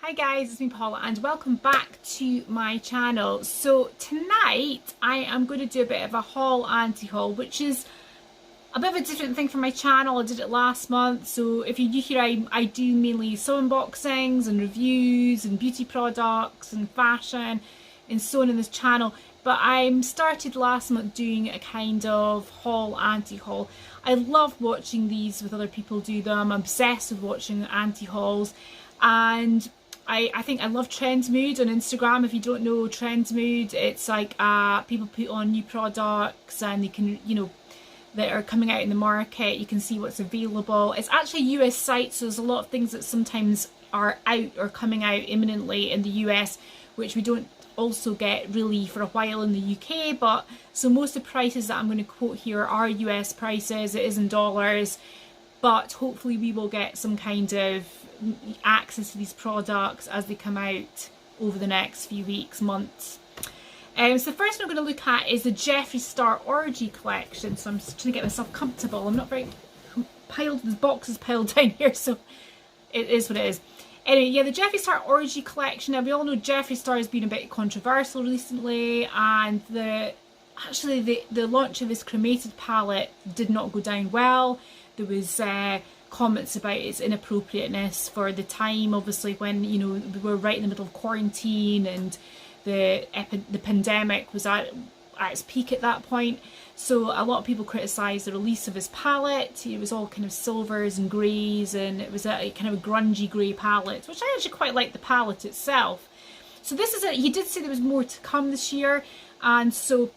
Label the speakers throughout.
Speaker 1: Hi guys, it's me Paula and welcome back to my channel. So tonight I am going to do a bit of a haul anti-haul, which is a bit of a different thing from my channel. I did it last month, so if you're new here, I do mainly sew unboxings and reviews and beauty products and fashion and so on in this channel. But I started last month doing a kind of haul anti-haul. I love watching these with other people do them. I'm obsessed with watching anti-hauls, and I think I love Trends Mood on Instagram. If you don't know Trends Mood, it's like people put on new products and they can, that are coming out in the market. You can see what's available. It's actually a US site, so there's a lot of things that sometimes are out or coming out imminently in the US, which we don't also get really for a while in the UK. But so most of the prices that I'm going to quote here are US prices. It is in dollars, but hopefully we will get some kind of access to these products as they come out over the next few weeks, months. So the first one I'm going to look at is the Jeffree Star Orgy collection. So I'm just trying to get myself comfortable. I'm not very piled, the box is piled down here, so it is what it is. Anyway, yeah, the Jeffree Star Orgy collection. Now we all know Jeffree Star has been a bit controversial recently, and the launch of his cremated palette did not go down well. There was comments about its inappropriateness for the time, obviously, when we were right in the middle of quarantine and the pandemic was at its peak at that point. So a lot of people criticised the release of his palette. It was all kind of silvers and greys, and it was a kind of a grungy grey palette, which I actually quite like the palette itself. So this is it. He did say there was more to come this year, and so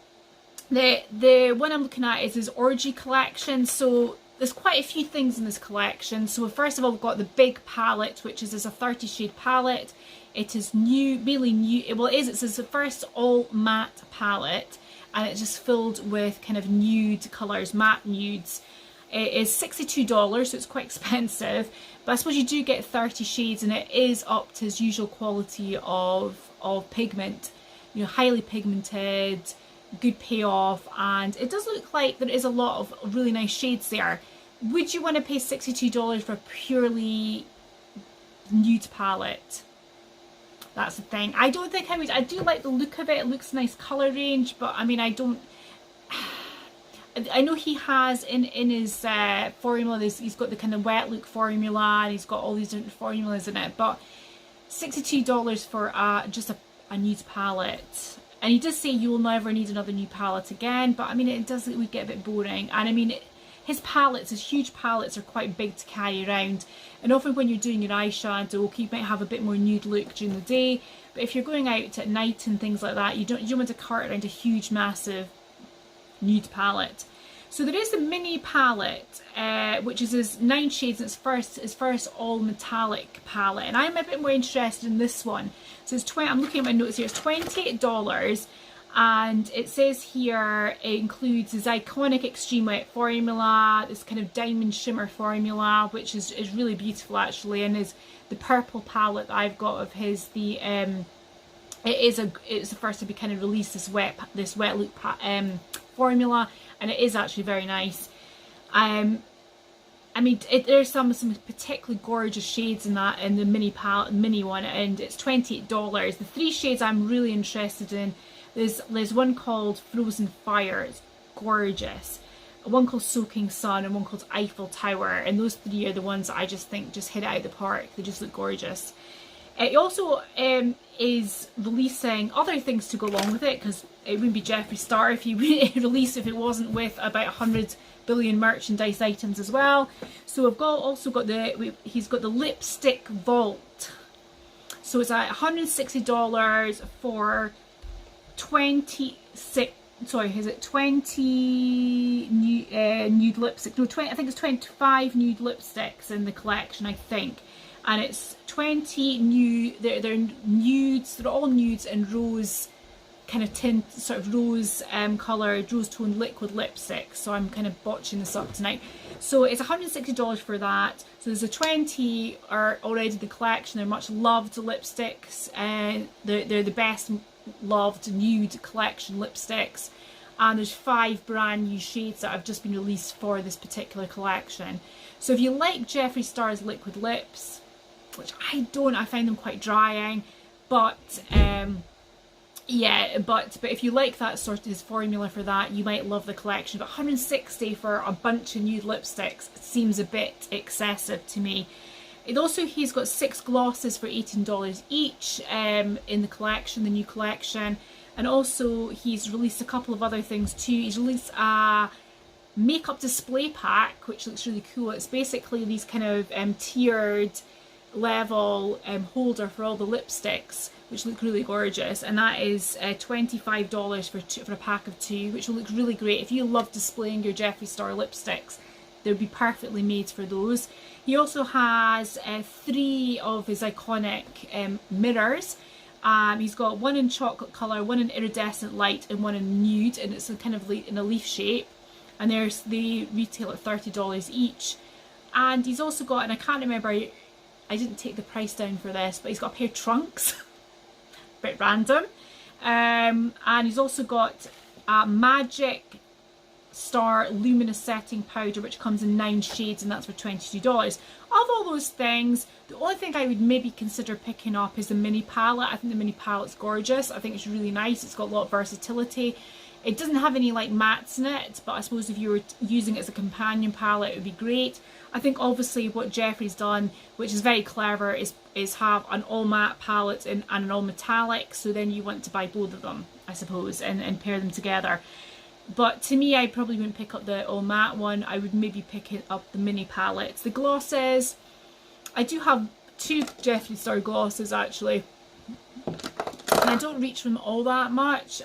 Speaker 1: the one I'm looking at is his Orgy collection. So there's quite a few things in this collection. So first of all, we've got the big palette, which is a 30 shade palette. It is new, really new. Well, it's the first all matte palette, and it's just filled with kind of nude colours, matte nudes. It is $62, so it's quite expensive, but I suppose you do get 30 shades, and it is up to his usual quality of pigment, highly pigmented, good payoff, and it does look like there is a lot of really nice shades there. Would you want to pay $62 for a purely nude palette? That's the thing. I don't think I would. I do like the look of it. It looks a nice colour range, but I mean, I know he has in his formula, he's got the kind of wet look formula, and he's got all these different formulas in it, but $62 for just a nude palette. And he does say you will never need another new palette again, but I mean, it does would get a bit boring. And I mean, his palettes, his huge palettes, are quite big to carry around. And often when you're doing your eyeshadow, okay, you might have a bit more nude look during the day, but if you're going out at night and things like that, you don't want to cart around a huge, massive nude palette. So there is the mini palette, which is his 9 shades, and it's his first all metallic palette, and I'm a bit more interested in this one. So it's I'm looking at my notes here. It's $28, and it says here it includes his iconic Extreme Wet formula, this kind of diamond shimmer formula, which is really beautiful actually, and is the purple palette that I've got of his. It's the first to be kind of released, this wet look formula, and it is actually very nice. I mean, there's some particularly gorgeous shades in the mini one, and it's $28. The 3 shades I'm really interested in, there's one called Frozen Fire, it's gorgeous, one called Soaking Sun, and one called Eiffel Tower, and those 3 are the ones that I just think just hit it out of the park. They just look gorgeous. It also is releasing other things to go along with it, because it wouldn't be Jeffree Star if he released if it wasn't with about 100 billion merchandise items as well. So I've also got he's got the Lipstick Vault. So it's at $160 for 26. Sorry, is it 20 nude lipstick? No, 20. I think it's 25 nude lipsticks in the collection, I think. And it's 20 new. They're nudes. They're all nudes and rose kind of tint, sort of rose coloured, rose toned liquid lipstick. So I'm kind of botching this up tonight. So it's $160 for that. So there's 20 are already in the collection. They're much loved lipsticks. They're the best loved nude collection lipsticks. And there's 5 brand new shades that have just been released for this particular collection. So if you like Jeffree Star's liquid lips, which I don't. I find them quite drying, but yeah, but if you like that sort of formula for that, you might love the collection. But 160 for a bunch of nude lipsticks seems a bit excessive to me. It also, he's got 6 glosses for $18 each in the collection, the new collection. And also he's released a couple of other things too. He's released a makeup display pack, which looks really cool. It's basically these kind of tiered level holder for all the lipsticks, which look really gorgeous, and that is $25 for a pack of 2, which will look really great. If you love displaying your Jeffree Star lipsticks, they would be perfectly made for those. He also has 3 of his iconic mirrors. He's got one in chocolate colour, one in iridescent light, and one in nude, and it's kind of in a leaf shape. And they retail at $30 each. And he's also got, and I can't remember, I didn't take the price down for this, but he's got a pair of trunks. Bit random. And he's also got a Magic Star Luminous Setting Powder, which comes in 9 shades, and that's for $22. Of all those things, the only thing I would maybe consider picking up is the mini palette. I think the mini palette's gorgeous. I think it's really nice. It's got a lot of versatility. It doesn't have any like mattes in it, but I suppose if you were using it as a companion palette, it would be great. I think obviously what Jeffree's done, which is very clever, is have an all matte palette and an all metallic, so then you want to buy both of them, I suppose, and pair them together. But to me, I probably wouldn't pick up the all matte one. I would maybe pick up the mini palettes. The glosses, I do have 2 Jeffree Star glosses actually, and I don't reach from all that much.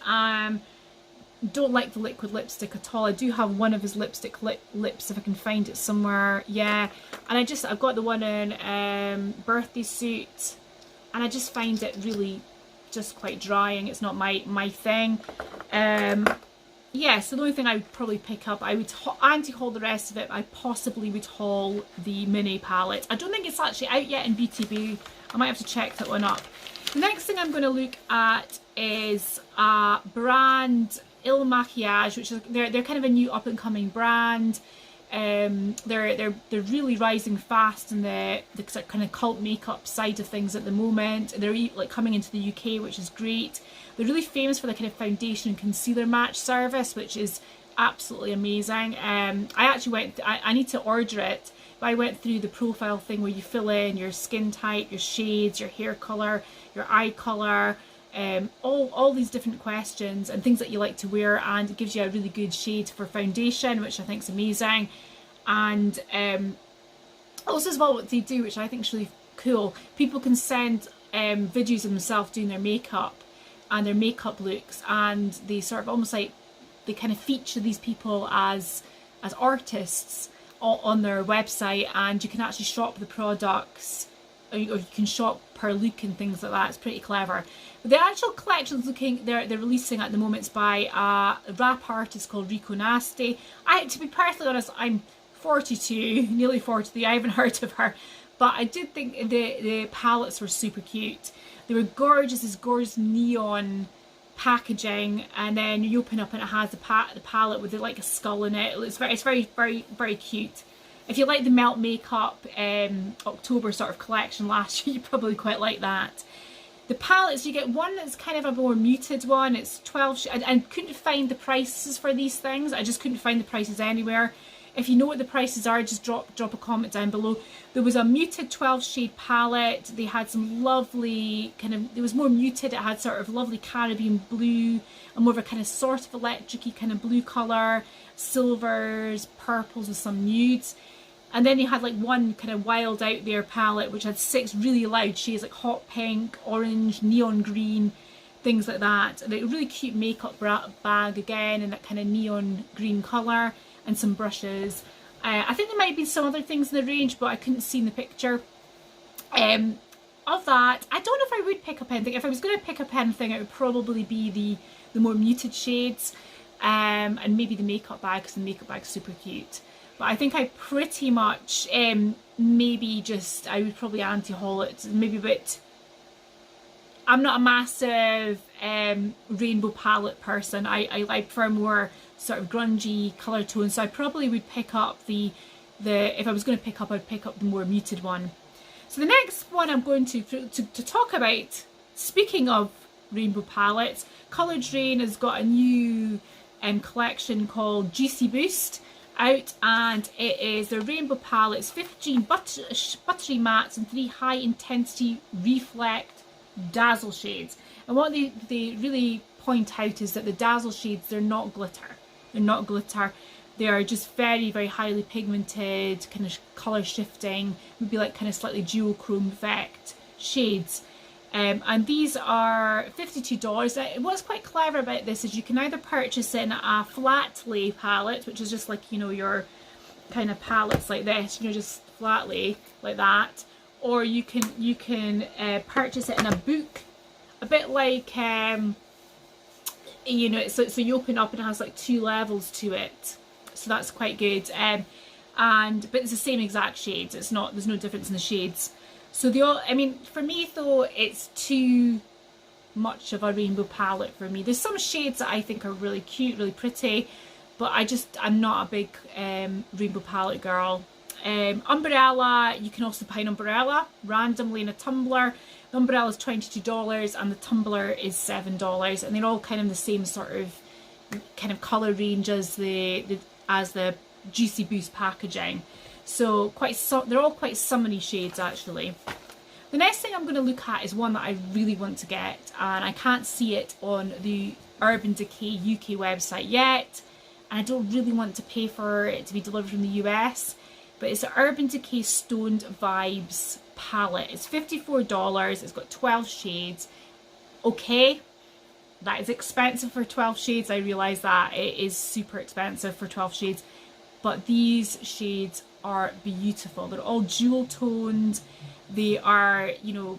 Speaker 1: Don't like the liquid lipstick at all. I do have one of his lipstick lips if I can find it somewhere. Yeah, and I've got the one in Birthday Suit, and I just find it really just quite drying. It's not my thing. Yeah, so the only thing I would probably pick up, I would anti-haul the rest of it. I possibly would haul the mini palette. I don't think it's actually out yet in BTB. I might have to check that one up. The next thing I'm going to look at is a brand, Il Makiage, which is they're kind of a new up and coming brand. They're really rising fast in the kind of cult makeup side of things at the moment. They're like coming into the UK, which is great. They're really famous for the kind of foundation and concealer match service, which is absolutely amazing. I actually I need to order it, but I went through the profile thing where you fill in your skin type, your shades, your hair colour, your eye colour, all these different questions and things that you like to wear, and it gives you a really good shade for foundation, which I think is amazing. And also as well, what they do, which I think is really cool, people can send videos of themselves doing their makeup and their makeup looks, and they sort of almost like they kind of feature these people as artists on their website, and you can actually shop the products, or you can shop per look and things like that. It's pretty clever. But the actual collection's they're releasing at the moment is by a rap artist called Rico Nasty. To be perfectly honest, I'm 42, nearly 43. I haven't heard of her, but I did think the palettes were super cute. They were gorgeous, this gorgeous neon packaging, and then you open up and it has the palette with like a skull in it. It's very, very, very cute. If you like the Melt Makeup October sort of collection last year, you probably quite like that. The palettes, you get one that's kind of a more muted one. It's 12. I couldn't find the prices for these things. I just couldn't find the prices anywhere. If you know what the prices are, just drop a comment down below. There was a muted 12 shade palette. They had some lovely kind of, it was more muted. It had sort of lovely Caribbean blue and more of a kind of sort of electric-y kind of blue colour, silvers, purples with some nudes. And then you had like one kind of wild out there palette which had 6 really loud shades like hot pink, orange, neon green, things like that. And a really cute makeup bag again in that kind of neon green colour, and some brushes. I think there might be some other things in the range, but I couldn't see in the picture. Of that, I don't know if I would pick up anything. If I was going to pick up anything, it would probably be the more muted shades, and maybe the makeup bag, because the makeup bag's super cute. But I think I pretty much maybe just, I would probably anti-haul it, maybe a bit. I'm not a massive rainbow palette person. I prefer more sort of grungy colour tones, so I probably would pick up the if I was going to pick up, I'd pick up the more muted one. So the next one I'm going to talk about, speaking of rainbow palettes, Colour Drain has got a new collection called Juicy Boost out, and it is their rainbow palettes, 15 buttery mattes and 3 high intensity reflect dazzle shades. And what they really point out is that the dazzle shades, they're not glitter. They're not glitter. They are just very, very highly pigmented, kind of colour shifting, would be like kind of slightly duochrome effect shades. And these are $52. What's quite clever about this is you can either purchase it in a flat lay palette, which is just like, you know, your kind of palettes like this, you know, just flat lay like that, or you can purchase it in a book, a bit like you know, so you open up and it has like 2 levels to it, so that's quite good. But it's the same exact shades. It's not, there's no difference in the shades. So they all, I mean, for me though, it's too much of a rainbow palette for me. There's some shades that I think are really cute, really pretty, but I'm not a big rainbow palette girl. Umbrella, you can also buy an umbrella randomly in a tumbler. The umbrella is $22 and the tumbler is $7, and they're all kind of the same sort of kind of colour range as the Juicy Boost packaging. So they're all quite summery shades actually. The next thing I'm going to look at is one that I really want to get, and I can't see it on the Urban Decay UK website yet, and I don't really want to pay for it to be delivered from the US, but it's the Urban Decay Stoned Vibes palette. It's $54, it's got 12 shades. Okay, that is expensive for 12 shades, I realise that. It is super expensive for 12 shades, but these shades are beautiful. They're all jewel toned. They are, you know,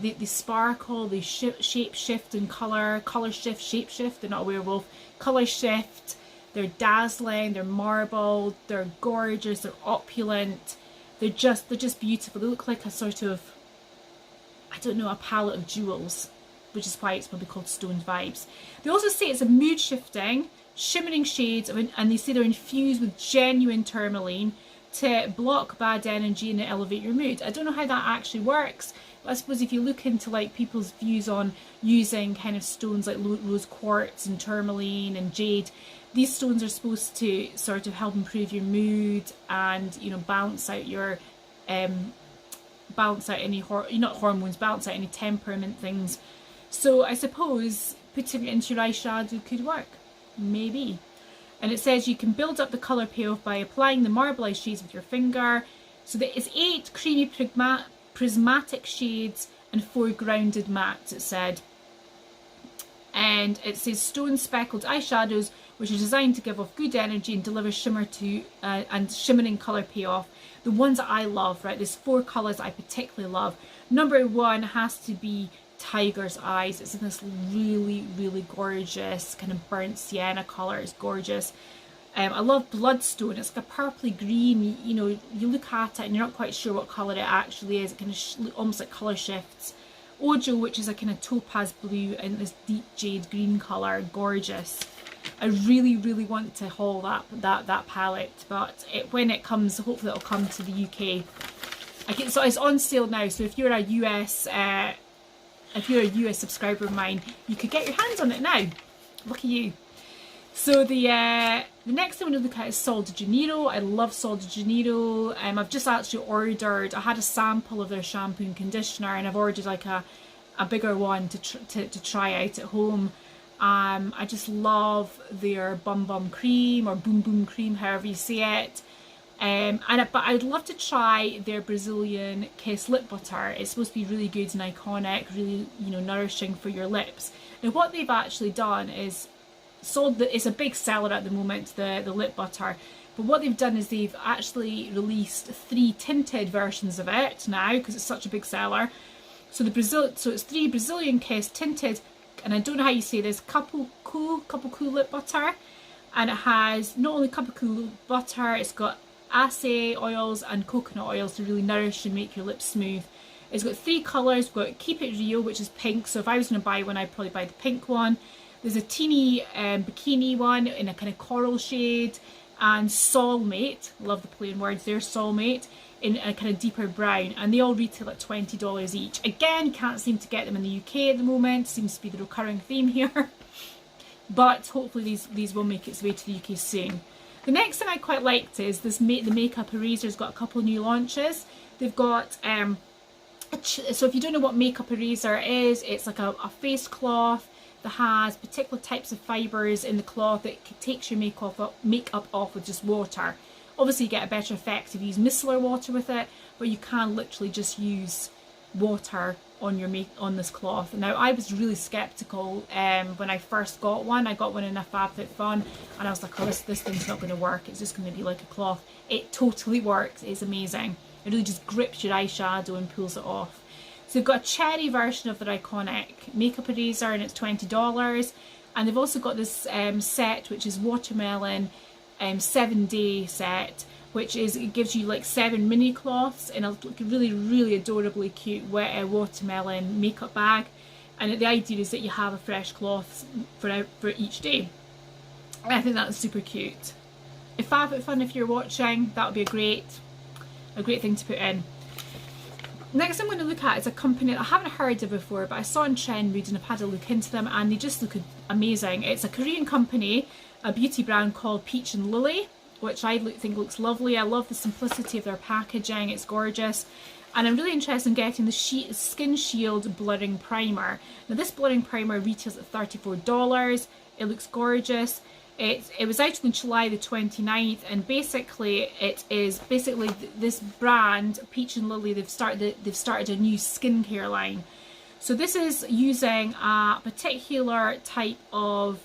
Speaker 1: they sparkle, they shape shift in colour shift, shape shift. They're not a werewolf. Colour shift. They're dazzling. They're marbled. They're gorgeous. They're opulent. They're just beautiful. They look like a sort of, I don't know, a palette of jewels, which is why it's probably called Stoned Vibes. They also say it's a mood shifting, shimmering shades, and they say they're infused with genuine tourmaline to block bad energy and elevate your mood. I don't know how that actually works, but I suppose if you look into like people's views on using kind of stones like rose quartz and tourmaline and jade, these stones are supposed to sort of help improve your mood and, you know, balance out any balance out any temperament things. So I suppose putting it into your eyeshadow could work, maybe. And it says you can build up the colour payoff by applying the marbleized shades with your finger. So that is 8 creamy prismatic shades and 4 grounded mattes, it said. And it says stone speckled eyeshadows, which are designed to give off good energy and deliver shimmer to and shimmering colour payoff. The ones that I love, right, there's 4 colours I particularly love. Number 1 has to be Tiger's Eyes. It's in this really, really gorgeous kind of burnt sienna colour. It's gorgeous. I love Bloodstone. It's like a purpley green. You know, you look at it and you're not quite sure what colour it actually is. It kind of almost like colour shifts. Ojo, which is a kind of topaz blue and this deep jade green colour. Gorgeous. I really, really want to haul that palette, but when it comes, hopefully it'll come to the UK. So it's on sale now. So if you're a US subscriber of mine, you could get your hands on it now. Lucky you. So the next thing I'm going to look at is Sol de Janeiro. I love Sol de Janeiro. I've just actually ordered, I had a sample of their shampoo and conditioner, and I've ordered like a bigger one to try out at home. I just love their Bum Bum Cream or Boom Boom Cream, however you say it. But I'd love to try their Brazilian Kiss lip butter. It's supposed to be really good and iconic, really, you know, nourishing for your lips. Now what they've actually done is it's a big seller at the moment, the lip butter. But what they've done is they've actually released 3 tinted versions of it now, because it's such a big seller. So it's 3 Brazilian Kiss tinted, and I don't know how you say this, Couple Cool lip butter. And it has not only Couple Cool butter, it's got acai oils and coconut oils to really nourish and make your lips smooth. It's got 3 colours. We've got Keep It Real, which is pink, so if I was going to buy one, I'd probably buy the pink one. There's a teeny bikini one in a kind of coral shade. and Soulmate, love the play on words there, Soulmate, in a kind of deeper brown, and they all retail at $20 each. Again, can't seem to get them in the UK at the moment, seems to be the recurring theme here, but hopefully these will make its way to the UK soon. The next thing I quite liked is this the Makeup Eraser's got a couple of new launches. They've got, so if you don't know what Makeup Eraser is, it's like a face cloth that has particular types of fibres in the cloth that takes your makeup off with just water. Obviously you get a better effect if you use micellar water with it, but you can literally just use water on this cloth. Now I was really skeptical when I first got one. I got one in a FabFitFun and I was like, oh, this thing's not going to work, it's just going to be like a cloth. It totally works, it's amazing. It really just grips your eyeshadow and pulls it off. So they've got a cherry version of their iconic Makeup Eraser and it's $20, and they've also got this set which is watermelon 7-day set, which is, it gives you like 7 mini cloths in a really adorably cute watermelon makeup bag, and the idea is that you have a fresh cloth for each day. And I think that's super cute. If FabFitFun, if you're watching, that would be a great thing to put in. Next I'm going to look at is a company that I haven't heard of before, but I saw on Trendmood and I've had a look into them and they just look amazing. It's a Korean company, a beauty brand called Peach and Lily, which I think looks lovely. I love the simplicity of their packaging, it's gorgeous. And I'm really interested in getting the Skin Shield Blurring Primer. Now this blurring primer retails at $34. It looks gorgeous. It was out on July the 29th, and basically it is this brand Peach and Lily, they've started a new skincare line. So this is using a particular type of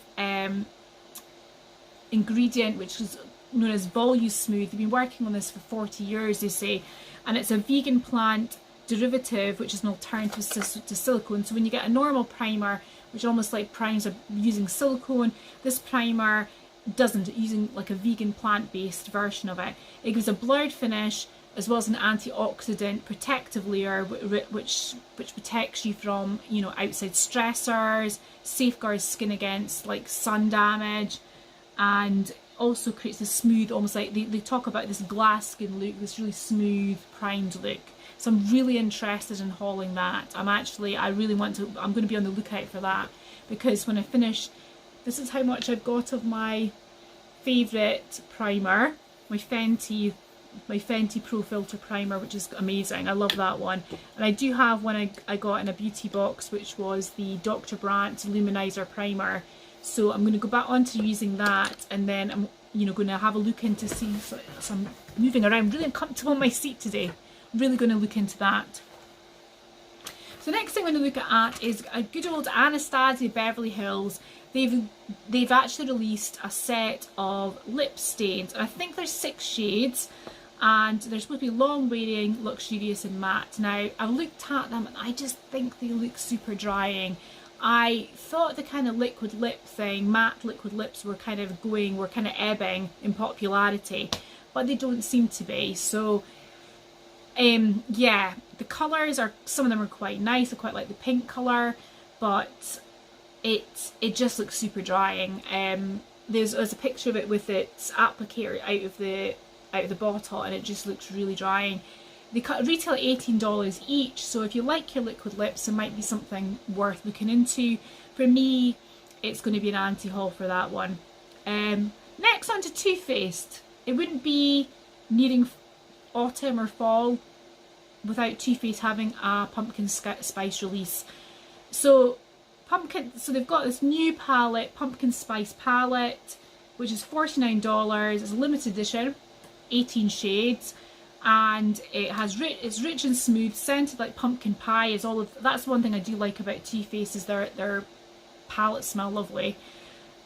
Speaker 1: ingredient which is known as Volusmooth. They've been working on this for 40 years, they say, and it's a vegan plant derivative which is an alternative to silicone. So when you get a normal primer which almost like primes are using silicone, this primer doesn't, using like a vegan plant-based version of it. It gives a blurred finish as well as an antioxidant protective layer which protects you from, you know, outside stressors, safeguards skin against like sun damage, and also creates a smooth, almost like they talk about this glass skin look, this really smooth primed look. So I'm really interested in hauling that. I'm going to be on the lookout for that, because when I finish, this is how much I've got of my favourite primer, my Fenty Pro Filter Primer, which is amazing. I love that one. And I do have one I got in a beauty box, which was the Dr. Brandt Luminizer Primer. So I'm going to go back onto using that, and then I'm going to have a look into see. So I'm moving around, really uncomfortable on my seat today. I'm really going to look into that. So next thing I'm going to look at is a good old Anastasia Beverly Hills. They've actually released a set of lip stains, and I think there's 6 shades, and they're supposed to be long wearing, luxurious and matte. Now I've looked at them and I just think they look super drying. I thought the kind of liquid lip thing, matte liquid lips were kind of ebbing in popularity, but they don't seem to be. So yeah, the colours are, some of them are quite nice. I quite like the pink colour, but it just looks super drying. There's a picture of it with its applicator out of the bottle, and it just looks really drying. They retail at $18 each, so if you like your liquid lips, it might be something worth looking into. For me, it's going to be an anti-haul for that one. Next, on to Too Faced. It wouldn't be nearing autumn or fall without Too Faced having a pumpkin spice release. So they've got this new palette, pumpkin spice palette, which is $49. It's a limited edition, 18 shades. And it's rich and smooth, scented like pumpkin pie. That's one thing I do like about Too Faced, is their palettes smell lovely,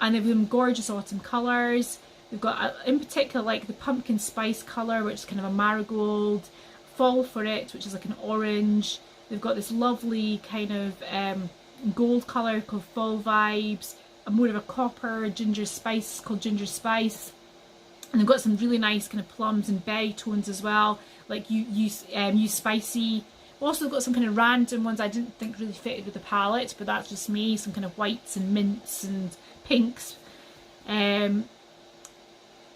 Speaker 1: and they've got gorgeous autumn colours. They've got in particular like the pumpkin spice colour, which is kind of a marigold, fall for it, which is like an orange. They've got this lovely kind of gold colour called fall vibes, more of a copper ginger spice called ginger spice. And they've got some really nice kind of plums and berry tones as well, like you spicy. Also got some kind of random ones I didn't think really fitted with the palette, but that's just me. Some kind of whites and mints and pinks.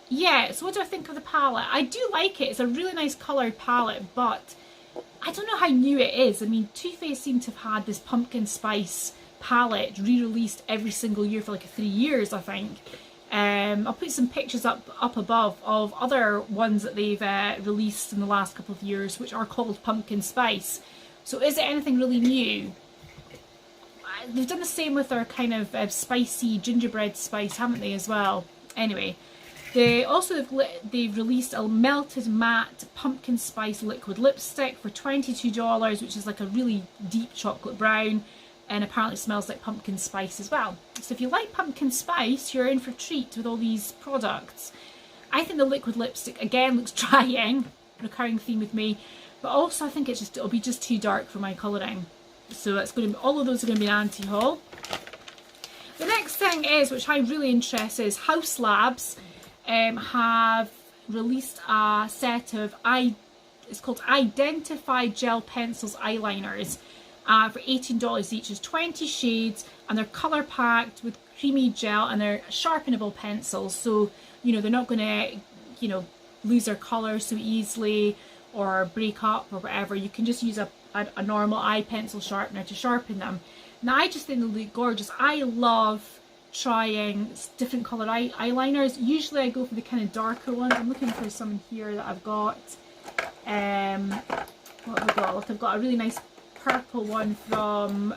Speaker 1: yeah, so what do I think of the palette? I do like it. It's a really nice coloured palette, but I don't know how new it is. I mean, Too Faced seem to have had this pumpkin spice palette re-released every single year for like 3 years, I think. I'll put some pictures up above of other ones that they've released in the last couple of years, which are called pumpkin spice. So is it anything really new? They've done the same with their kind of spicy gingerbread spice, haven't they, as well? Anyway, they've released a melted matte pumpkin spice liquid lipstick for $22, which is like a really deep chocolate brown, and apparently smells like pumpkin spice as well. So if you like pumpkin spice, you're in for a treat with all these products. I think the liquid lipstick again looks drying, recurring theme with me, but also I think it'll be just too dark for my colouring. So it's going to be, all of those are going to be an anti-haul. The next thing is, which I'm really interested in, is Haus Labs have released a set of it's called Identify Gel Pencils Eyeliners for $18 each. There's 20 shades and they're colour packed with creamy gel, and they're sharpenable pencils, so you know they're not going to lose their colour so easily or break up or whatever. You can just use a normal eye pencil sharpener to sharpen them. Now I just think they look gorgeous. I love trying different coloured eyeliners. Usually I go for the kind of darker ones. I'm looking for some here that I've got. What have I got? Look, I've got a really nice purple one from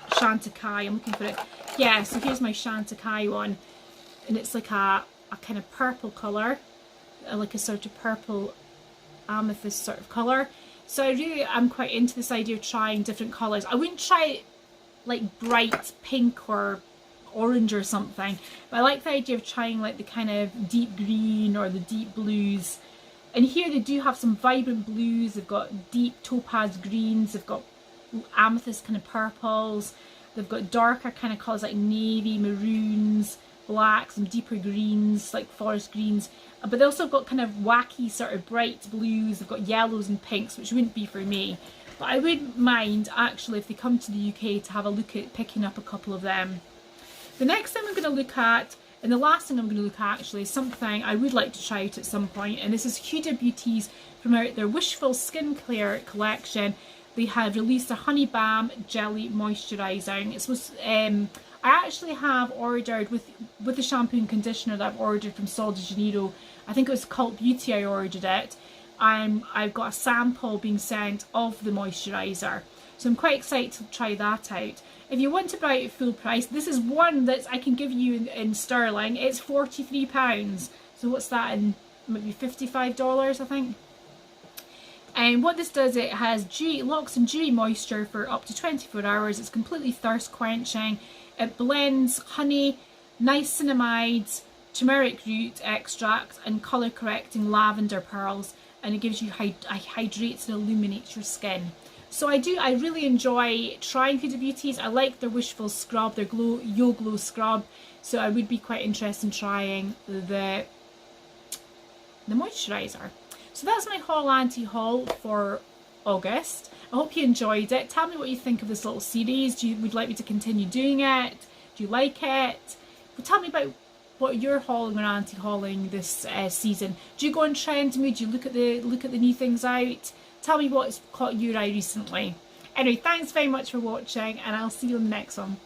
Speaker 1: Chantecaille. I'm looking for it. Yeah, so here's my Chantecaille one, and it's like a kind of purple colour, like a sort of purple amethyst sort of colour. So I'm quite into this idea of trying different colours. I wouldn't try like bright pink or orange or something, but I like the idea of trying like the kind of deep green or the deep blues. And here they do have some vibrant blues. They've got deep topaz greens. They've got amethyst kind of purples. They've got darker kind of colours like navy, maroons, blacks, and deeper greens like forest greens. But they also got kind of wacky sort of bright blues. They've got yellows and pinks, which wouldn't be for me. But I wouldn't mind actually if they come to the UK to have a look at picking up a couple of them. The next thing I'm going to look at, and the last thing I'm going to look at actually, is something I would like to try out at some point, and this is Huda Beauty's from their Wishful Skincare collection. They have released a Honey Balm Jelly Moisturiser. It was I actually have ordered with the shampoo and conditioner that I've ordered from Sol de Janeiro. I think it was Cult Beauty I ordered it. I've got a sample being sent of the moisturiser, so I'm quite excited to try that out. If you want to buy it at full price, this is one that I can give you in sterling. It's £43. So what's that in maybe $55, I think. And what this does, it has locks and dewy moisture for up to 24 hours. It's completely thirst quenching. It blends honey, niacinamide, turmeric root extract, and colour correcting lavender pearls, and it gives you hydrates and illuminates your skin. So I really enjoy trying Huda Beauty's. I like their Wishful Scrub, their Yo Glow Scrub. So I would be quite interested in trying the moisturiser. So that's my haul anti-haul for August. I hope you enjoyed it. Tell me what you think of this little series. Would you like me to continue doing it? Do you like it? But tell me about what you're hauling or anti-hauling this season. Do you go on Trendmood? Do you look at the new things out? Tell me what's caught your eye recently. Anyway, thanks very much for watching, and I'll see you on the next one.